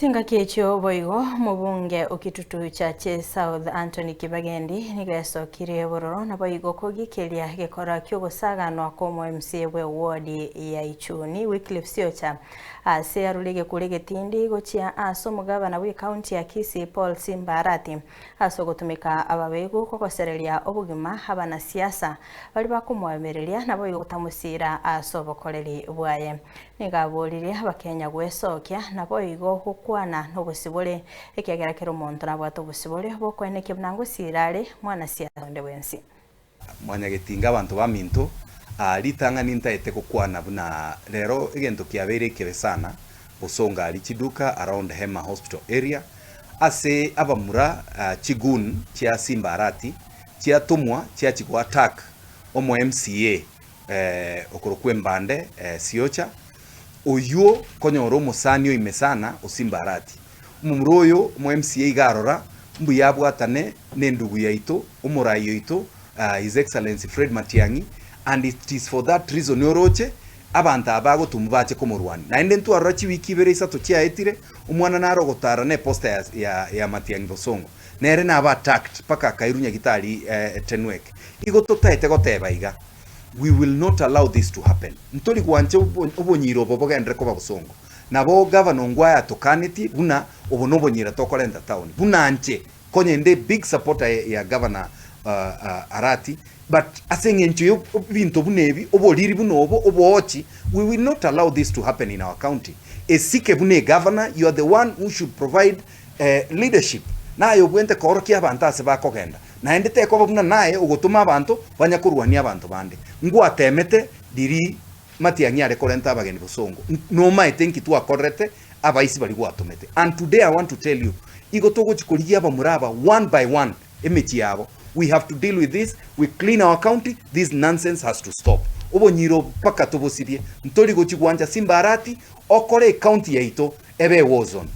Tinga kiechio boigo mubunge ukitutu chache South Anthony Kibagendi nigesokire bororo na boigo Kogikeria gekora kyogosaganwa KW'OMOMCA bwe ward ya Ichuni Wycliffe SIOCHA ase arulege kulege tindi gochia aso mugabana we county ya Kisii Paul Simbarati aso gutumika ababego kogosereria obugima abana siasa bali bakumwemereria na boigo gutamusira aso bokoreri bwaye nigaborire abakenya gwesokia na boigo kwana n'obusibole ekiagerakero omonto nabwata obusibole bokweneke bunango sirale mwana siasa onde wensi mwanyagetinga abantu baminto litanga nintaete kokwana buna rero egento kiabere kebe sana busonga ali chiduka around Hema Hospital area ase abamura chigun chia Simbarati chia tumwa chia chigwa attack OGOITWA okorokwe mbande SIOCHA oyo konyoro musanio imesana Simbarati umumuroyo MCA igarora mbu yabwatane nendugu yaito umurayo ito His Excellency Fred Matiang'i and it is for that reason yoroche abantu abago tumubache komurwani na ende ntu arachi wiki bere isato chia etire umwana naro gotara ne poster ya Matiang'i bosongo nere na aba attacked paka kairunya gitari tenwek igototete gotebaiga. We will not allow this to happen. Ntoli kuanche obonyiro bobogendere ko babusongo. Nabo governor ngwaya tokaniti buna obonobonyira tokolenda town. Buna anche konyende big supporter ya governor Arati but asengencho yo binto bunebi oboliri bunobo obochi. We will not allow this to happen in our county. Esike bune governor, you are the one who should provide leadership. Na yo bwente korokia abantu ase bakogenda. Na endete ko buna naye ugotuma abantu banyakurwania abantu bande ngwatemete diri Matiang'i are korenta abageni bosongo no maite nkitu akorete abaisi bali gwatomete. And today I want to tell you igotogo chikoligia abamuraba one by one emechi yabo. We have to deal with this. We clean our county. This nonsense has to stop. Obonyiro paka tobosirie ntoli gochigwanja Simbarati okore county yaito ebe war zone.